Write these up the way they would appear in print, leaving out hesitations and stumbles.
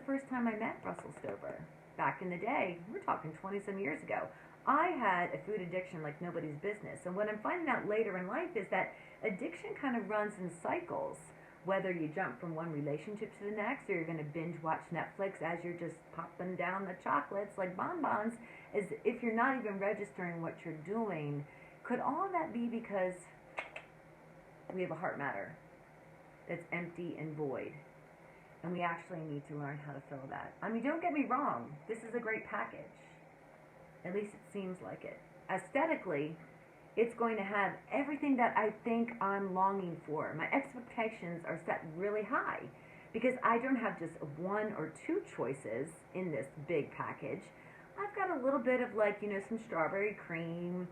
first time I met Russell Stover. Back in the day, we're talking 20 some years ago. I had a food addiction like nobody's business. And what I'm finding out later in life is that addiction kind of runs in cycles. Whether you jump from one relationship to the next, or you're going to binge watch Netflix as you're just popping down the chocolates like bonbons, as if you're not even registering what you're doing. Could all of that be because we have a heart matter that's empty and void? And we actually need to learn how to fill that. I mean, don't get me wrong. This is a great package. At least it seems like it. Aesthetically, it's going to have everything that I think I'm longing for. My expectations are set really high because I don't have just one or two choices in this big package. I've got a little bit of like, some strawberry cream.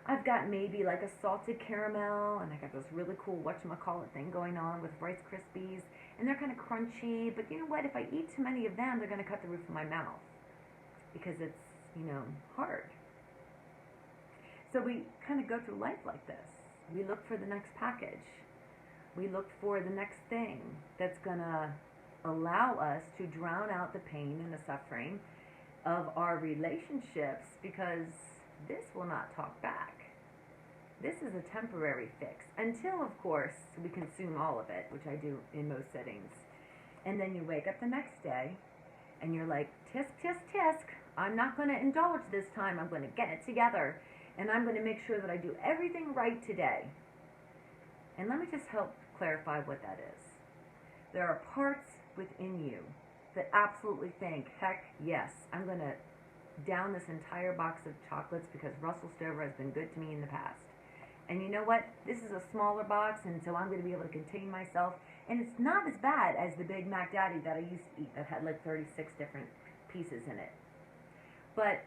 I've got maybe like a salted caramel, and I got this really cool whatchamacallit thing going on with Rice Krispies, and they're kind of crunchy, but you know what? If I eat too many of them, they're going to cut the roof of my mouth because it's, hard. So we kind of go through life like this. We look for the next package. We look for the next thing that's going to allow us to drown out the pain and the suffering of our relationships, because this will not talk back. This is a temporary fix until, of course, we consume all of it, which I do in most settings. And then you wake up the next day and you're like, tisk, tisk, tisk. I'm not going to indulge this time. I'm going to get it together. And I'm going to make sure that I do everything right today. And let me just help clarify what that is. There are parts within you that absolutely think, heck yes, I'm going to down this entire box of chocolates because Russell Stover has been good to me in the past. And you know what? This is a smaller box, and so I'm going to be able to contain myself. And it's not as bad as the Big Mac Daddy that I used to eat that had like 36 different pieces in it. But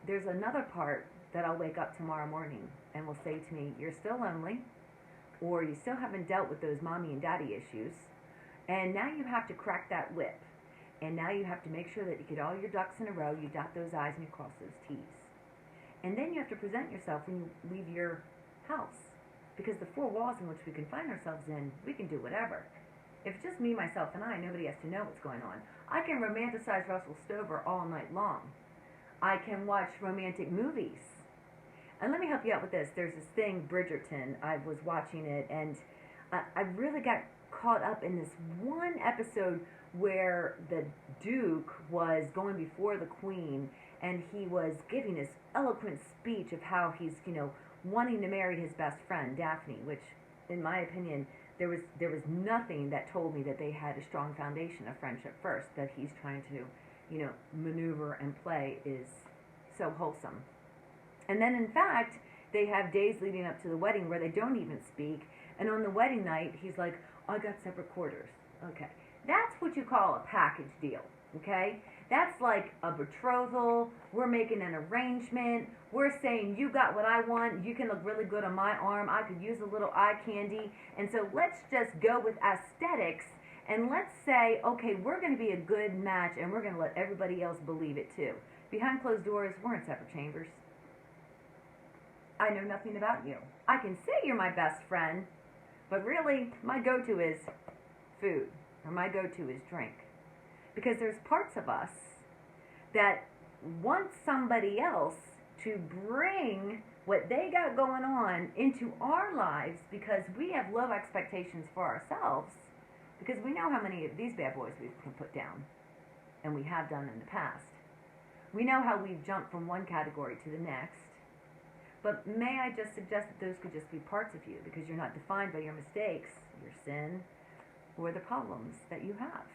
there's another part that I'll wake up tomorrow morning and will say to me, you're still lonely, or you still haven't dealt with those mommy and daddy issues, and now you have to crack that whip. And now you have to make sure that you get all your ducks in a row, you dot those I's and you cross those T's. And then you have to present yourself when you leave your house. Because the four walls in which we confine ourselves in, we can do whatever. If it's just me, myself, and I, nobody has to know what's going on. I can romanticize Russell Stover all night long. I can watch romantic movies. And let me help you out with this. There's this thing, Bridgerton. I was watching it, and I really got caught up in this one episode where the Duke was going before the Queen, and he was giving this eloquent speech of how he's, wanting to marry his best friend, Daphne, which, in my opinion, there was nothing that told me that they had a strong foundation of friendship first, that he's trying to, maneuver and play is so wholesome. And then, in fact, they have days leading up to the wedding where they don't even speak, and on the wedding night, he's like, I got separate quarters. Okay. That's what you call a package deal, okay? That's like a betrothal. We're making an arrangement. We're saying, you got what I want. You can look really good on my arm. I could use a little eye candy. And so let's just go with aesthetics, and let's say, okay, we're going to be a good match, and we're going to let everybody else believe it too. Behind closed doors, we're in separate chambers. I know nothing about you. I can say you're my best friend, but really, my go-to is food, or my go-to is drink. Because there's parts of us that want somebody else to bring what they got going on into our lives, because we have low expectations for ourselves, because we know how many of these bad boys we can put down, and we have done in the past. We know how we've jumped from one category to the next. But may I just suggest that those could just be parts of you, because you're not defined by your mistakes, your sin, or the problems that you have.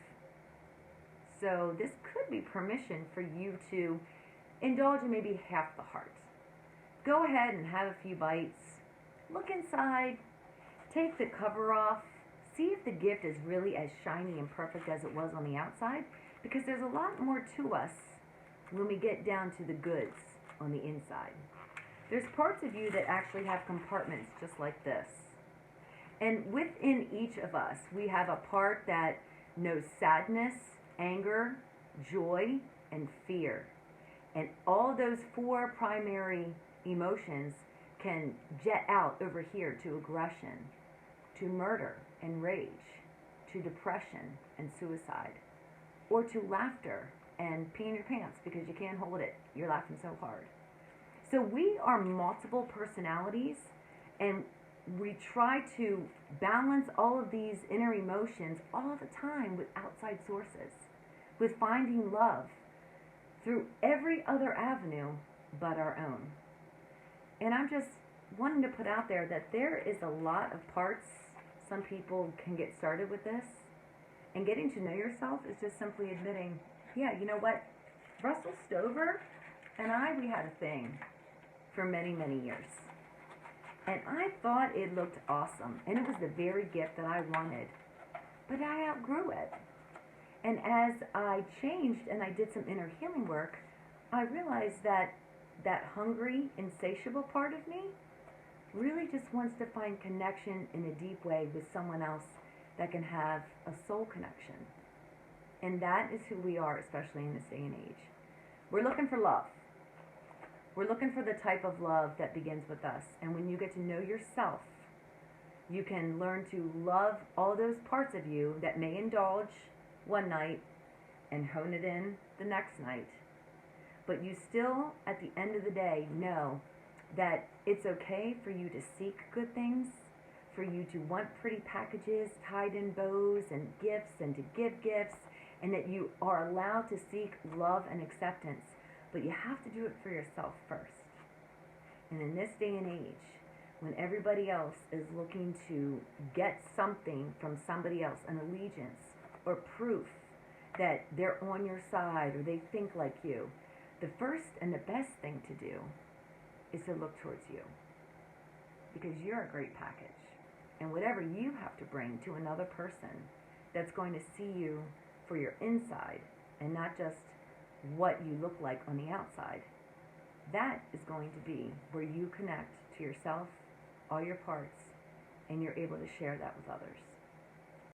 So this could be permission for you to indulge in maybe half the heart. Go ahead and have a few bites. Look inside. Take the cover off. See if the gift is really as shiny and perfect as it was on the outside, because there's a lot more to us when we get down to the goods on the inside. There's parts of you that actually have compartments just like this. And within each of us, we have a part that knows sadness, anger, joy, and fear. And all those four primary emotions can jet out over here to aggression, to murder and rage, to depression and suicide. or to laughter and peeing your pants because you can't hold it. You're laughing so hard. So we are multiple personalities, and we try to balance all of these inner emotions all the time with outside sources, with finding love through every other avenue but our own. And I'm just wanting to put out there that there is a lot of parts some people can get started with this. And getting to know yourself is just simply admitting, yeah, you know what? Russell Stover and we had a thing for many, many years. And I thought it looked awesome. And it was the very gift that I wanted. But I outgrew it. And as I changed and I did some inner healing work, I realized that that hungry, insatiable part of me really just wants to find connection in a deep way with someone else that can have a soul connection. And that is who we are, especially in this day and age. We're looking for love. We're looking for the type of love that begins with us. And when you get to know yourself, you can learn to love all those parts of you that may indulge one night and hone it in the next night. But you still, at the end of the day, know that it's okay for you to seek good things, for you to want pretty packages tied in bows and gifts and to give gifts, and that you are allowed to seek love and acceptance. But you have to do it for yourself first. And in this day and age, when everybody else is looking to get something from somebody else, an allegiance or proof that they're on your side or they think like you, the first and the best thing to do is to look towards you. Because you're a great package. And whatever you have to bring to another person that's going to see you for your inside and not just what you look like on the outside, that is going to be where you connect to yourself, all your parts, and you're able to share that with others.